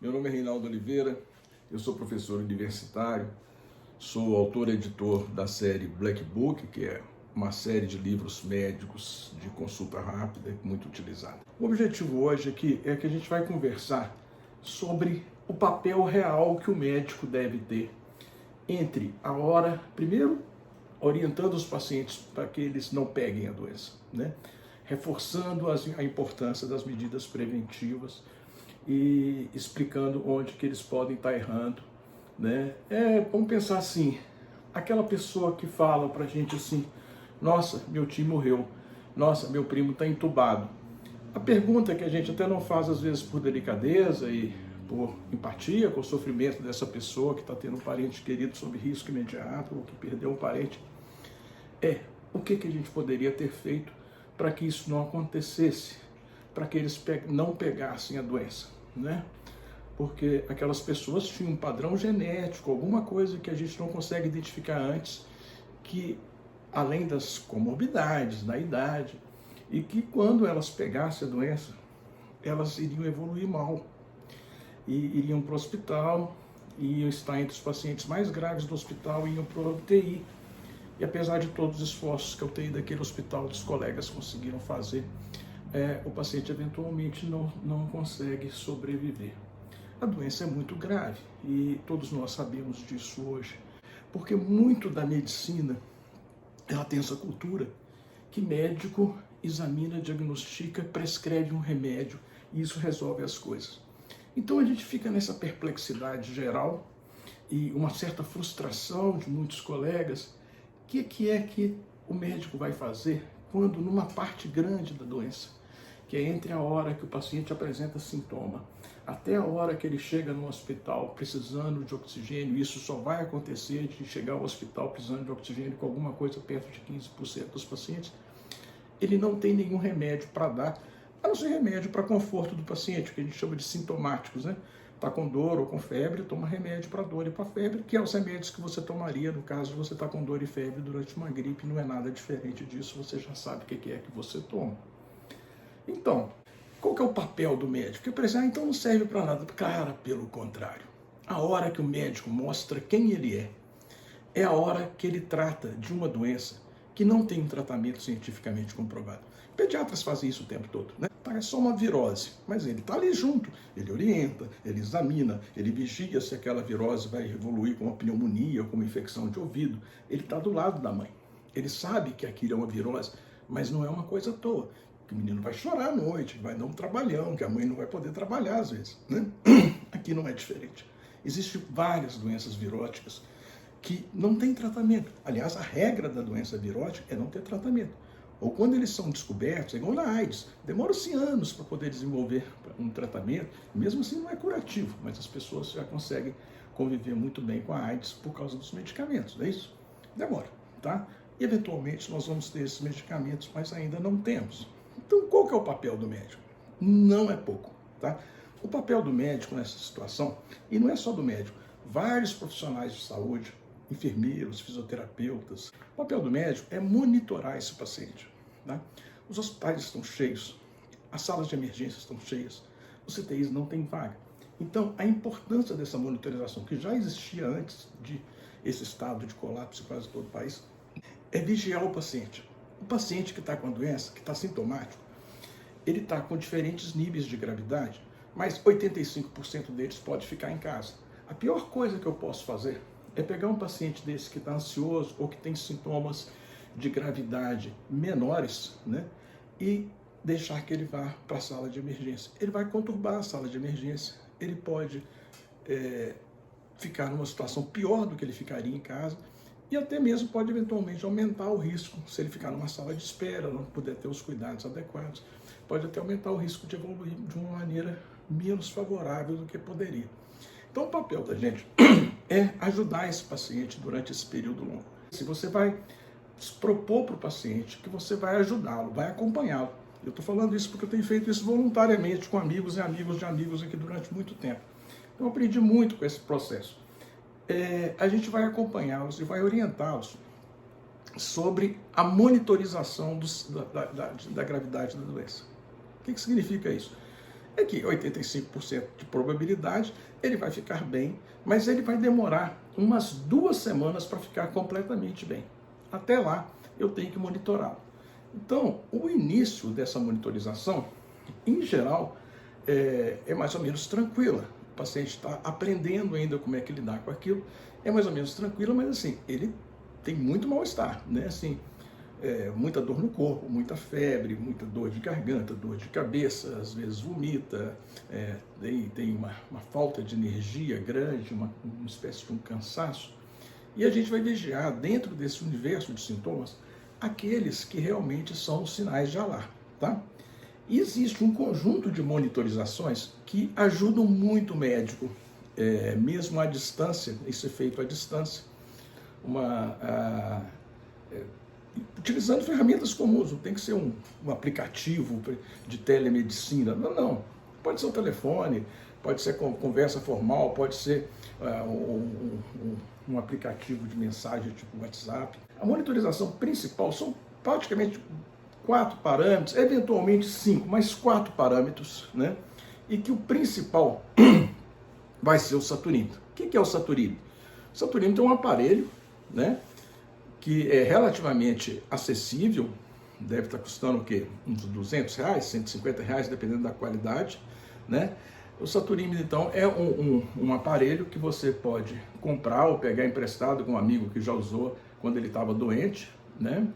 Meu nome é Reinaldo Oliveira, eu sou professor universitário, sou autor e editor da série Black Book, que é uma série de livros médicos de consulta rápida, muito utilizada. O objetivo hoje é que a gente vai conversar sobre o papel real que o médico deve ter entre a hora, primeiro, orientando os pacientes para que eles não peguem a doença, né? Reforçando a importância das medidas preventivas e explicando onde que eles podem estar errando, né? Vamos pensar assim, aquela pessoa que fala pra gente assim, nossa, meu tio morreu, nossa, meu primo está entubado. A pergunta que a gente até não faz às vezes por delicadeza e por empatia com o sofrimento dessa pessoa que está tendo um parente querido sob risco imediato ou que perdeu um parente, o que a gente poderia ter feito para que isso não acontecesse, para que eles não pegassem a doença, né? Porque aquelas pessoas tinham um padrão genético, alguma coisa que a gente não consegue identificar antes, que além das comorbidades, da idade, e que quando elas pegassem a doença, elas iriam evoluir mal, e iriam para o hospital, iam estar entre os pacientes mais graves do hospital, iam para o UTI. E apesar de todos os esforços que a UTI daquele hospital, os colegas conseguiram fazer, o paciente eventualmente não consegue sobreviver. A doença é muito grave e todos nós sabemos disso hoje, porque muito da medicina ela tem essa cultura que médico examina, diagnostica, prescreve um remédio e isso resolve as coisas. Então a gente fica nessa perplexidade geral e uma certa frustração de muitos colegas. O que é que o médico vai fazer quando numa parte grande da doença, que é entre a hora que o paciente apresenta sintoma até a hora que ele chega no hospital precisando de oxigênio, isso só vai acontecer de chegar ao hospital precisando de oxigênio com alguma coisa perto de 15% dos pacientes, ele não tem nenhum remédio para dar, a não ser remédio para conforto do paciente, que a gente chama de sintomáticos, né? Está com dor ou com febre, toma remédio para dor e para febre, que é os remédios que você tomaria no caso de você estar com dor e febre durante uma gripe, não é nada diferente disso, você já sabe o que é que você toma. Então, qual que é o papel do médico? Porque parece, então não serve para nada. Cara, pelo contrário. A hora que o médico mostra quem ele é a hora que ele trata de uma doença que não tem um tratamento cientificamente comprovado. Pediatras fazem isso o tempo todo, né? É só uma virose, mas ele está ali junto, ele orienta, ele examina, ele vigia se aquela virose vai evoluir com uma pneumonia ou com uma infecção de ouvido. Ele está do lado da mãe, ele sabe que aquilo é uma virose, mas não é uma coisa à toa. Que o menino vai chorar à noite, vai dar um trabalhão, que a mãe não vai poder trabalhar às vezes, né? Aqui não é diferente. Existem várias doenças viróticas que não tem tratamento. Aliás, a regra da doença virótica é não ter tratamento. Ou quando eles são descobertos, é igual na AIDS, demora-se anos para poder desenvolver um tratamento, mesmo assim não é curativo, mas as pessoas já conseguem conviver muito bem com a AIDS por causa dos medicamentos, não é isso? Demora, tá? E eventualmente nós vamos ter esses medicamentos, mas ainda não temos. Então qual que é o papel do médico? Não é pouco, tá? O papel do médico nessa situação, e não é só do médico, vários profissionais de saúde, enfermeiros, fisioterapeutas. O papel do médico é monitorar esse paciente, tá? Os hospitais estão cheios, as salas de emergência estão cheias, os CTIs não têm vaga. Então, a importância dessa monitorização, que já existia antes de esse estado de colapso em quase todo o país, é vigiar o paciente. O paciente que está com a doença, que está sintomático, ele está com diferentes níveis de gravidade, mas 85% deles pode ficar em casa. A pior coisa que eu posso fazer é pegar um paciente desse que está ansioso ou que tem sintomas de gravidade menores, né, e deixar que ele vá para a sala de emergência. Ele vai conturbar a sala de emergência, ele pode ficar numa situação pior do que ele ficaria em casa e até mesmo pode eventualmente aumentar o risco, se ele ficar numa sala de espera, não puder ter os cuidados adequados, pode até aumentar o risco de evoluir de uma maneira menos favorável do que poderia. Então o papel da gente é ajudar esse paciente durante esse período longo. Se você vai propor para o paciente que você vai ajudá-lo, vai acompanhá-lo. Eu estou falando isso porque eu tenho feito isso voluntariamente com amigos e amigos de amigos aqui durante muito tempo. Então eu aprendi muito com esse processo. A gente vai acompanhá-los e vai orientá-los sobre a monitorização da gravidade da doença. O que significa isso? é que 85% de probabilidade ele vai ficar bem, mas ele vai demorar umas 2 semanas para ficar completamente bem. Até lá, eu tenho que monitorá-lo. Então, o início dessa monitorização, em geral, é mais ou menos tranquila. O paciente está aprendendo ainda como é que lidar com aquilo, é mais ou menos tranquilo, mas assim, ele tem muito mal-estar, né? Assim, muita dor no corpo, muita febre, muita dor de garganta, dor de cabeça, às vezes vomita, tem uma falta de energia grande, uma espécie de um cansaço. E a gente vai vigiar dentro desse universo de sintomas aqueles que realmente são os sinais de alarme, tá? E existe um conjunto de monitorizações que ajudam muito o médico, mesmo à distância, isso é feito à distância, utilizando ferramentas comuns, não tem que ser um aplicativo de telemedicina, não, pode ser o telefone, pode ser conversa formal, pode ser um aplicativo de mensagem tipo WhatsApp. A monitorização principal são praticamente 4 parâmetros, eventualmente 5, mas 4 parâmetros, né? E que o principal vai ser o saturnímetro. O que é o saturnímetro? O saturnímetro é um aparelho, né, que é relativamente acessível, deve estar custando o quê? Uns R$200, R$150, dependendo da qualidade, né? O saturnímetro, então, é um aparelho que você pode comprar ou pegar emprestado com um amigo que já usou quando ele estava doente, né?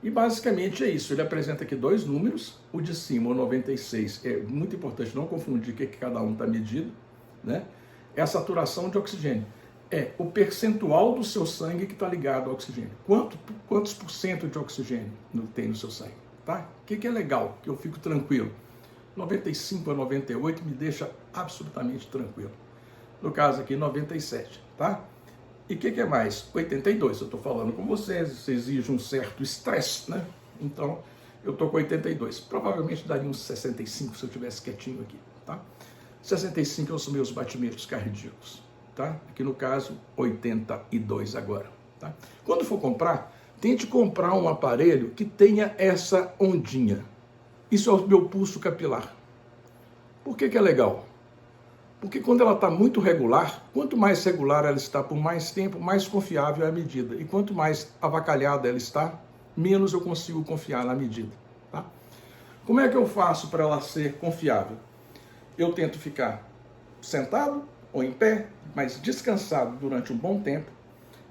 E basicamente é isso, ele apresenta aqui 2 números, o de cima, o 96, é muito importante não confundir o que cada um está medindo, né? É a saturação de oxigênio, é o percentual do seu sangue que está ligado ao oxigênio. Quantos por cento de oxigênio tem no seu sangue, tá? O que é legal, que eu fico tranquilo. 95 a 98 me deixa absolutamente tranquilo. No caso aqui, 97, tá? E o que é mais? 82, eu estou falando com vocês, isso exige um certo estresse, né? Então, eu estou com 82. Provavelmente daria uns 65 se eu estivesse quietinho aqui, tá? 65 são os meus batimentos cardíacos, tá? Aqui no caso, 82 agora, tá? Quando for comprar, tente comprar um aparelho que tenha essa ondinha. Isso é o meu pulso capilar. Por que é legal? Porque quando ela está muito regular, quanto mais regular ela está por mais tempo, mais confiável é a medida. E quanto mais avacalhada ela está, menos eu consigo confiar na medida, tá? Como é que eu faço para ela ser confiável? Eu tento ficar sentado ou em pé, mas descansado durante um bom tempo.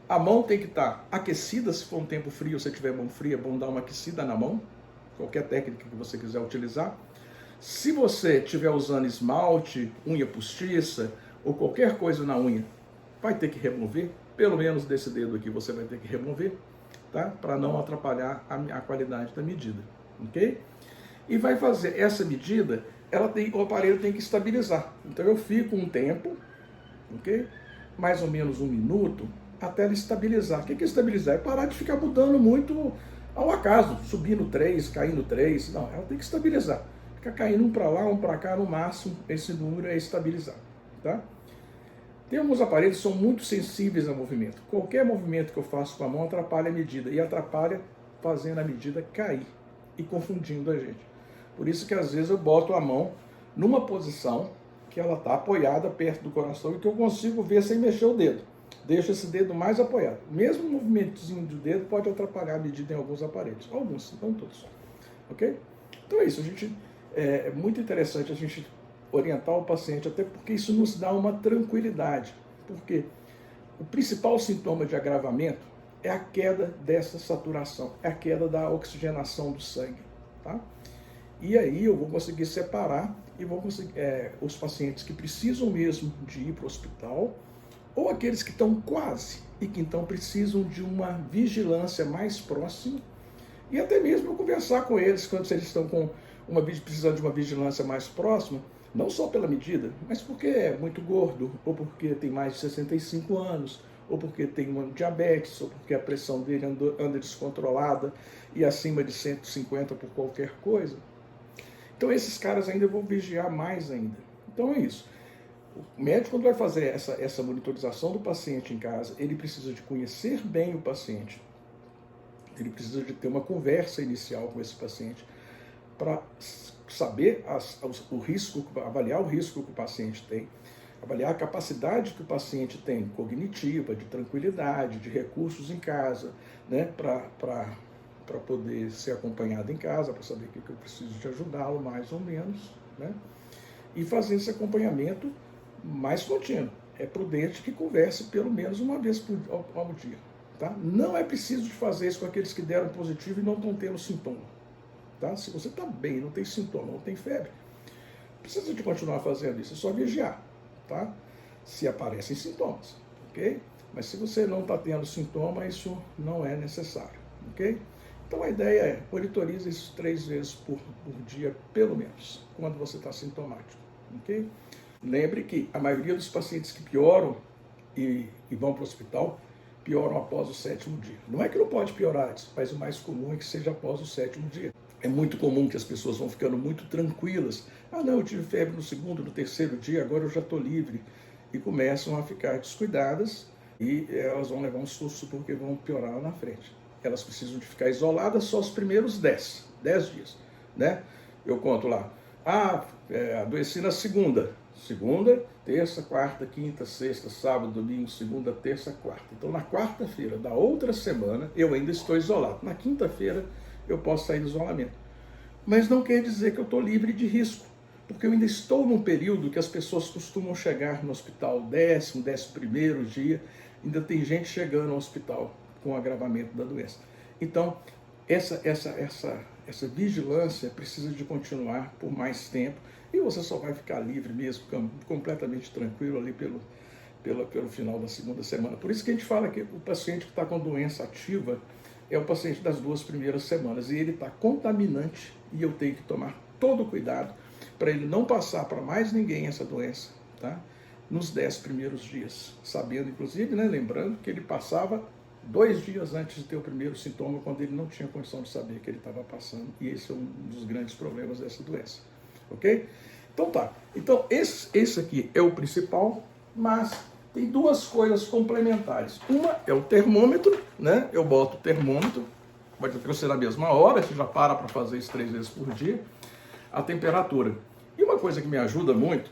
A mão tem que estar aquecida, se for um tempo frio, se tiver mão fria, é bom dar uma aquecida na mão, qualquer técnica que você quiser utilizar. Se você estiver usando esmalte, unha postiça ou qualquer coisa na unha, vai ter que remover, pelo menos desse dedo aqui você vai ter que remover, tá? Para não atrapalhar a qualidade da medida, ok? E vai fazer essa medida, o aparelho tem que estabilizar. Então eu fico um tempo, ok? Mais ou menos 1 minuto, até ela estabilizar. O que é estabilizar? É parar de ficar mudando muito ao acaso, subindo 3, caindo 3. Não, ela tem que estabilizar. Fica caindo um para lá, um para cá, no máximo, esse número é estabilizado, tá? Tem alguns aparelhos que são muito sensíveis a movimento. Qualquer movimento que eu faço com a mão atrapalha a medida, e atrapalha fazendo a medida cair e confundindo a gente. Por isso que às vezes eu boto a mão numa posição que ela está apoiada perto do coração e que eu consigo ver sem mexer o dedo. Deixo esse dedo mais apoiado. Mesmo um movimentozinho do dedo pode atrapalhar a medida em alguns aparelhos. Alguns, não todos. Ok? Então é isso, é muito interessante a gente orientar o paciente, até porque isso nos dá uma tranquilidade. Porque o principal sintoma de agravamento é a queda dessa saturação, é a queda da oxigenação do sangue, tá? E aí eu vou conseguir separar e vou conseguir os pacientes que precisam mesmo de ir para o hospital ou aqueles que estão quase e que então precisam de uma vigilância mais próxima e até mesmo eu conversar com eles quando eles estão precisando de uma vigilância mais próxima, não só pela medida, mas porque é muito gordo, ou porque tem mais de 65 anos, ou porque tem uma diabetes, ou porque a pressão dele anda descontrolada e acima de 150 por qualquer coisa. Então esses caras ainda eu vou vigiar mais ainda. Então é isso. O médico, quando vai fazer essa monitorização do paciente em casa, ele precisa de conhecer bem o paciente. Ele precisa de ter uma conversa inicial com esse paciente para saber o risco, avaliar o risco que o paciente tem, avaliar a capacidade que o paciente tem cognitiva, de tranquilidade, de recursos em casa, né, para poder ser acompanhado em casa, para saber o que eu preciso de ajudá-lo mais ou menos, né, e fazer esse acompanhamento mais contínuo. É prudente que converse pelo menos uma vez ao dia. Tá? Não é preciso de fazer isso com aqueles que deram positivo e não estão tendo sintoma. Tá? Se você está bem, não tem sintoma, não tem febre, precisa de continuar fazendo isso, é só vigiar. Tá? Se aparecem sintomas, ok? Mas se você não está tendo sintoma, isso não é necessário, ok? Então a ideia é, monitorize isso 3 vezes por dia, pelo menos, quando você está sintomático, ok? Lembre que a maioria dos pacientes que pioram e vão para o hospital, pioram após o 7º dia. Não é que não pode piorar antes, mas o mais comum é que seja após o 7º dia. É muito comum que as pessoas vão ficando muito tranquilas. Ah, não, eu tive febre no 2º, no 3º dia, agora eu já estou livre. E começam a ficar descuidadas e elas vão levar um susto porque vão piorar lá na frente. Elas precisam de ficar isoladas só os primeiros 10 dias, né? Eu conto lá, adoeci na segunda, terça, quarta, quinta, sexta, sábado, domingo, segunda, terça, quarta. Então, na quarta-feira da outra semana, eu ainda estou isolado. Na quinta-feira, eu posso sair do isolamento. Mas não quer dizer que eu estou livre de risco, porque eu ainda estou num período que as pessoas costumam chegar no hospital 10º, 11º dia, ainda tem gente chegando ao hospital com agravamento da doença. Então, essa vigilância precisa de continuar por mais tempo, e você só vai ficar livre mesmo, completamente tranquilo ali pelo final da segunda semana. Por isso que a gente fala que o paciente que está com doença ativa é o paciente das 2 primeiras semanas, e ele está contaminante, e eu tenho que tomar todo o cuidado para ele não passar para mais ninguém essa doença, tá? Nos 10 primeiros dias, sabendo, inclusive, né, lembrando que ele passava 2 dias antes de ter o primeiro sintoma, quando ele não tinha condição de saber que ele estava passando, e esse é um dos grandes problemas dessa doença, ok? Então tá, então esse aqui é o principal, mas tem 2 coisas complementares. Uma é o termômetro, né? Eu boto o termômetro, pode ser na mesma hora, você já para fazer isso 3 vezes por dia. A temperatura. E uma coisa que me ajuda muito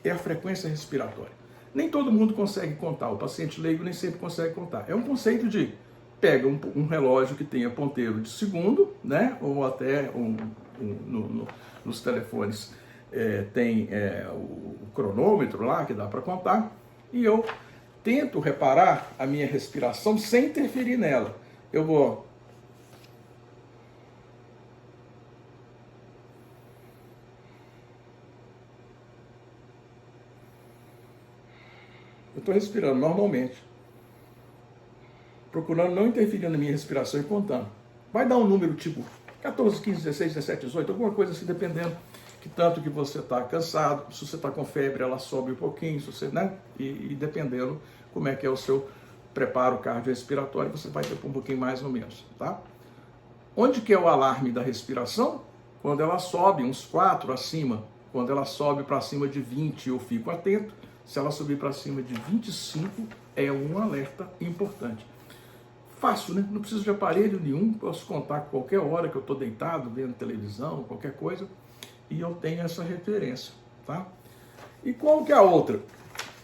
é a frequência respiratória. Nem todo mundo consegue contar, o paciente leigo nem sempre consegue contar. É um conceito de, pega um relógio que tenha ponteiro de segundo, né? Ou até nos telefones tem o cronômetro lá, que dá para contar, e eu tento reparar a minha respiração sem interferir nela. Eu vou... Eu estou respirando normalmente, procurando não interferir na minha respiração e contando. Vai dar um número tipo 14, 15, 16, 17, 18, alguma coisa assim, dependendo que tanto que você está cansado. Se você está com febre, ela sobe um pouquinho, se você, né? E dependendo como é que é o seu preparo cardiorrespiratório, você vai ter um pouquinho mais ou menos, tá? Onde que é o alarme da respiração? Quando ela sobe uns 4 acima. Quando ela sobe para cima de 20, eu fico atento. Se ela subir para cima de 25, é um alerta importante. Fácil, né? Não preciso de aparelho nenhum, posso contar qualquer hora que eu estou deitado, vendo televisão, qualquer coisa, e eu tenho essa referência, tá? E qual que é a outra?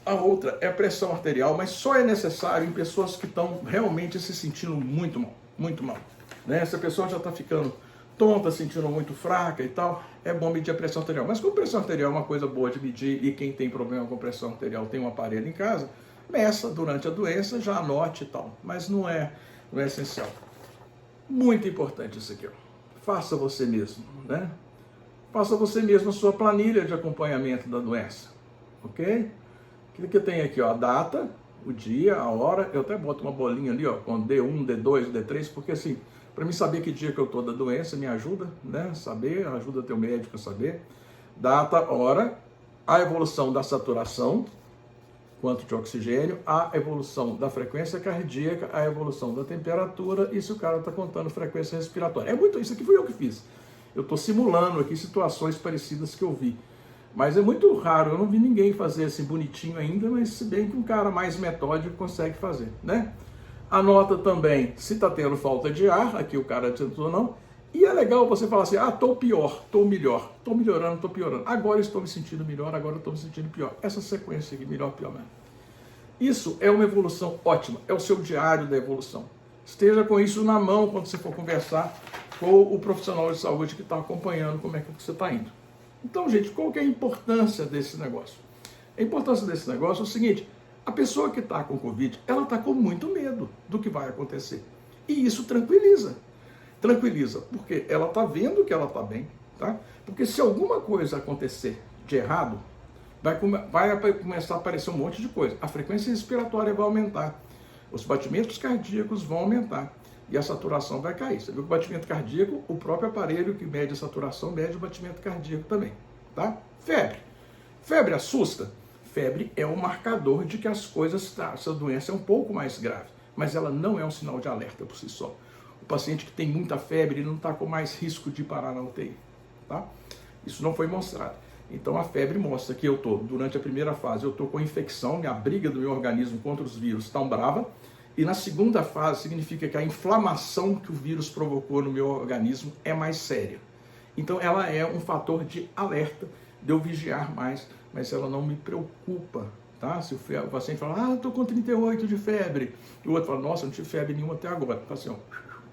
A outra é a pressão arterial, mas só é necessário em pessoas que estão realmente se sentindo muito mal, né? Se a pessoa já está ficando tonta, sentindo muito fraca e tal, é bom medir a pressão arterial. Mas como pressão arterial é uma coisa boa de medir, e quem tem problema com pressão arterial tem um aparelho em casa, meça durante a doença, já anote e tal. Mas não é essencial. Muito importante isso aqui, ó. Faça você mesmo, né? Faça você mesmo a sua planilha de acompanhamento da doença, ok? O que tem aqui, ó, a data, o dia, a hora, eu até boto uma bolinha ali, ó, com D1, D2, D3, porque assim, para mim saber que dia que eu estou da doença me ajuda, né? Saber, ajuda teu médico a saber. Data, hora, a evolução da saturação, quanto de oxigênio, a evolução da frequência cardíaca, a evolução da temperatura, e se o cara está contando frequência respiratória. É muito, isso aqui foi eu que fiz. Eu estou simulando aqui situações parecidas que eu vi. Mas é muito raro, eu não vi ninguém fazer assim bonitinho ainda, mas se bem que um cara mais metódico consegue fazer, né? Anota também se está tendo falta de ar, aqui o cara tentou ou não, E é legal você falar assim, estou pior, estou melhor, estou melhorando, estou piorando. Agora estou me sentindo melhor, agora estou me sentindo pior. Essa sequência aqui, melhor, pior, melhor. Isso é uma evolução ótima, é o seu diário da evolução. Esteja com isso na mão quando você for conversar com o profissional de saúde que está acompanhando como é que você está indo. Então, gente, qual que é a importância desse negócio? A importância desse negócio é o seguinte, a pessoa que está com Covid, ela está com muito medo do que vai acontecer. E isso tranquiliza. Tranquiliza, porque ela está vendo que ela está bem, tá? Porque se alguma coisa acontecer de errado, vai começar a aparecer um monte de coisa. A frequência respiratória vai aumentar, os batimentos cardíacos vão aumentar e a saturação vai cair. Você viu que o batimento cardíaco, o próprio aparelho que mede a saturação mede o batimento cardíaco também, tá? Febre. Febre assusta? Febre é um marcador de que as coisas, essa doença é um pouco mais grave, mas ela não é um sinal de alerta por si só. O paciente que tem muita febre, ele não está com mais risco de parar na UTI, tá? Isso não foi mostrado. Então a febre mostra que durante a primeira fase, eu estou com infecção, a briga do meu organismo contra os vírus está brava, e na segunda fase significa que a inflamação que o vírus provocou no meu organismo é mais séria. Então ela é um fator de alerta, de eu vigiar mais, mas ela não me preocupa, tá? Se o paciente fala, estou com 38 de febre, e o outro fala, nossa, não tive febre nenhuma até agora. Fala assim,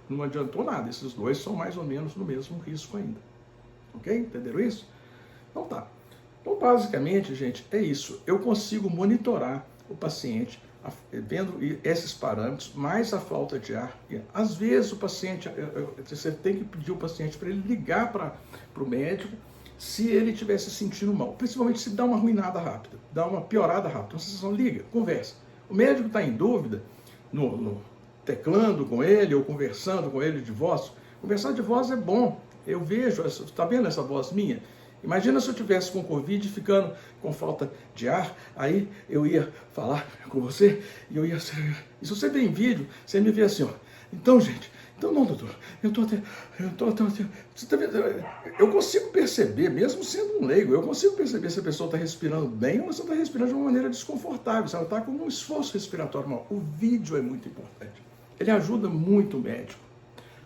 não adiantou nada, esses dois são mais ou menos no mesmo risco ainda. Ok? Entenderam isso? Então tá. Então basicamente, gente, é isso. Eu consigo monitorar o paciente vendo esses parâmetros, mais a falta de ar. Às vezes o paciente, você tem que pedir o paciente para ele ligar para o médico se ele estiver se sentindo mal. Principalmente se dá uma ruinada rápida, dá uma piorada rápida. Então você só liga, conversa. O médico está em dúvida, teclando com ele ou conversando com ele de voz. Conversar de voz é bom. Eu vejo, está vendo essa voz minha? Imagina se eu tivesse com Covid ficando com falta de ar, aí eu ia falar com você e eu ia... E se você vê em vídeo, você me vê assim, Então, gente, não, doutor, você tá vendo? Eu consigo perceber, mesmo sendo um leigo, eu consigo perceber se a pessoa está respirando bem ou se ela está respirando de uma maneira desconfortável, se ela está com um esforço respiratório mal. O vídeo é muito importante. Ele ajuda muito o médico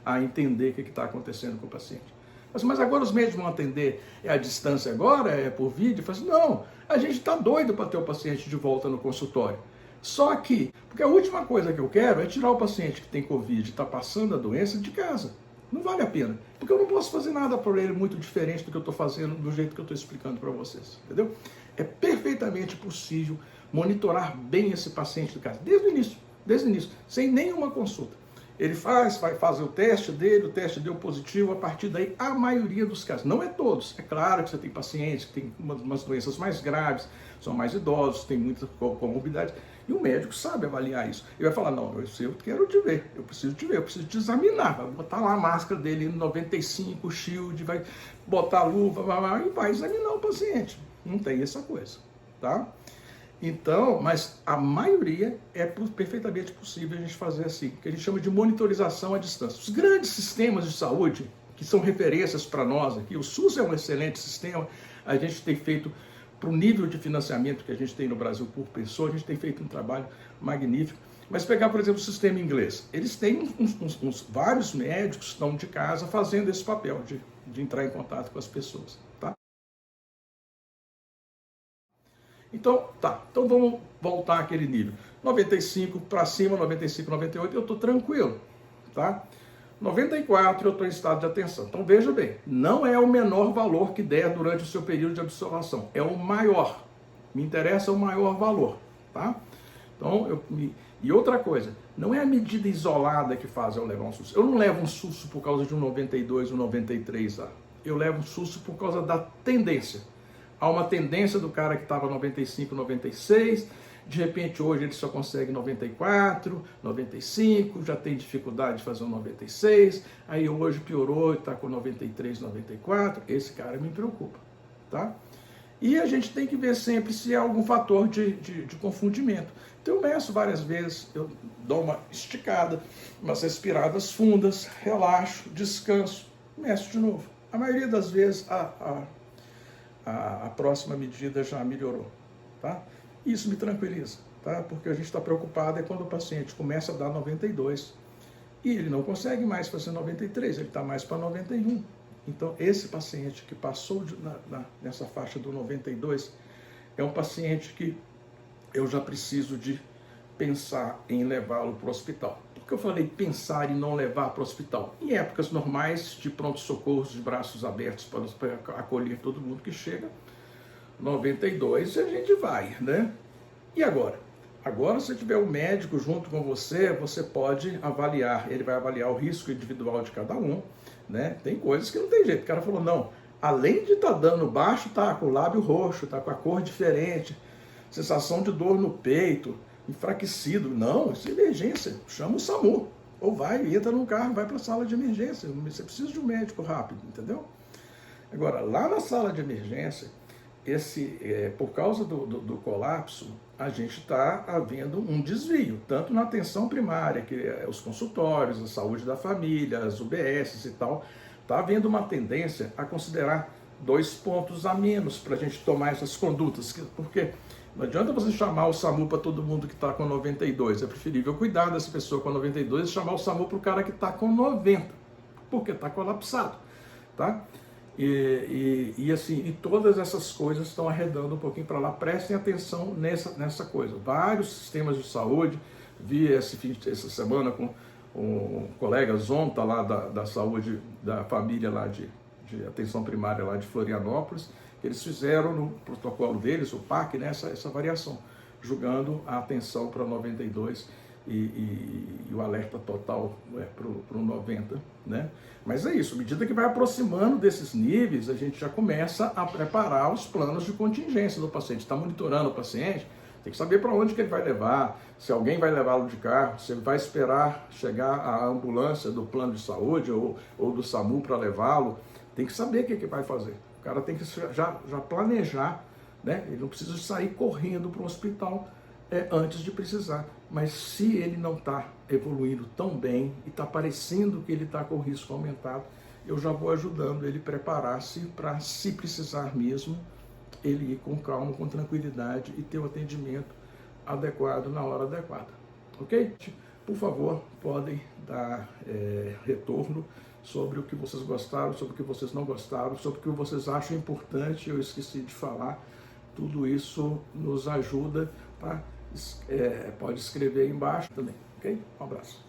a entender o que está acontecendo com o paciente. Mas agora os médicos vão atender à distância agora, é por vídeo? Assim, não, a gente está doido para ter o paciente de volta no consultório. Só que, porque a última coisa que eu quero é tirar o paciente que tem Covid e está passando a doença de casa. Não vale a pena, porque eu não posso fazer nada para ele muito diferente do que eu estou fazendo, do jeito que eu estou explicando para vocês, entendeu? É perfeitamente possível monitorar bem esse paciente de casa, desde o início, sem nenhuma consulta. Ele vai fazer o teste deu positivo, a partir daí a maioria dos casos, não é todos, é claro que você tem pacientes que têm umas doenças mais graves, são mais idosos, têm muita comorbidade, e o médico sabe avaliar isso. Ele vai falar, não, eu quero te ver, eu preciso te examinar, vai botar lá a máscara dele 95, shield, vai botar a luva, e vai examinar o paciente. Não tem essa coisa, tá? Então, mas a maioria é perfeitamente possível a gente fazer assim, que a gente chama de monitorização à distância. Os grandes sistemas de saúde, que são referências para nós aqui, o SUS é um excelente sistema, a gente tem feito, para o nível de financiamento que a gente tem no Brasil por pessoa, a gente tem feito um trabalho magnífico. Mas pegar, por exemplo, o sistema inglês, eles têm vários médicos que estão de casa fazendo esse papel de entrar em contato com as pessoas, tá? Então, tá. Então vamos voltar àquele nível. 95 para cima, 95, 98, eu estou tranquilo, tá? 94 eu estou em estado de atenção. Então veja bem, não é o menor valor que der durante o seu período de observação, é o maior. Me interessa o maior valor, tá? Então, e outra coisa, não é a medida isolada que faz eu levar um susto. Eu não levo um susto por causa de um 92, um 93 lá. Eu levo um susto por causa da tendência. Há uma tendência do cara que estava 95, 96, de repente hoje ele só consegue 94, 95, já tem dificuldade de fazer um 96, aí hoje piorou e está com 93, 94, esse cara me preocupa, tá? E a gente tem que ver sempre se há algum fator de confundimento. Então eu meço várias vezes, eu dou uma esticada, umas respiradas fundas, relaxo, descanso, meço de novo. A maioria das vezes a próxima medida já melhorou, tá? Isso me tranquiliza, tá? Porque a gente está preocupado é quando o paciente começa a dar 92 e ele não consegue mais fazer 93, ele está mais para 91. Então, esse paciente que passou nessa faixa do 92 é um paciente que eu já preciso de pensar em levá-lo para o hospital. Por que eu falei pensar e não levar para o hospital? Em épocas normais de pronto-socorro, de braços abertos para acolher todo mundo que chega, 92 a gente vai, né? E agora? Agora, se tiver um médico junto com você, você pode avaliar, ele vai avaliar o risco individual de cada um, né? Tem coisas que não tem jeito. O cara falou, não, além de estar dando baixo, tá com o lábio roxo, tá com a cor diferente, sensação de dor no peito, enfraquecido. Não, isso é emergência, chama o SAMU. Ou vai, entra no carro, vai para a sala de emergência. Você precisa de um médico rápido, entendeu? Agora, lá na sala de emergência, por causa do colapso, a gente está havendo um desvio, tanto na atenção primária, que é os consultórios, a saúde da família, as UBSs e tal, está havendo uma tendência a considerar 2 pontos a menos para a gente tomar essas condutas, porque não adianta você chamar o SAMU para todo mundo que está com 92, é preferível cuidar dessa pessoa com 92 e chamar o SAMU para o cara que está com 90, porque está colapsado, tá? E todas essas coisas estão arredando um pouquinho para lá. Prestem atenção nessa coisa. Vários sistemas de saúde, vi essa semana com um colega Zonta lá da saúde da família lá de atenção primária lá de Florianópolis, que eles fizeram no protocolo deles, o PAC, né, essa variação, julgando a atenção para 92 e o alerta total para o 90, né? Mas é isso, à medida que vai aproximando desses níveis, a gente já começa a preparar os planos de contingência do paciente. Está monitorando o paciente, tem que saber para onde que ele vai levar, se alguém vai levá-lo de carro, se ele vai esperar chegar a ambulância do plano de saúde ou do SAMU para levá-lo, tem que saber o que vai fazer. O cara tem que já planejar, né? Ele não precisa sair correndo para o hospital antes de precisar. Mas se ele não está evoluindo tão bem e está parecendo que ele está com o risco aumentado, eu já vou ajudando ele a preparar-se para, se precisar mesmo, ele ir com calma, com tranquilidade e ter o atendimento adequado na hora adequada. Ok? Por favor, podem dar retorno sobre o que vocês gostaram, sobre o que vocês não gostaram, sobre o que vocês acham importante, eu esqueci de falar. Tudo isso nos ajuda, tá? Pode escrever aí embaixo também, ok? Um abraço.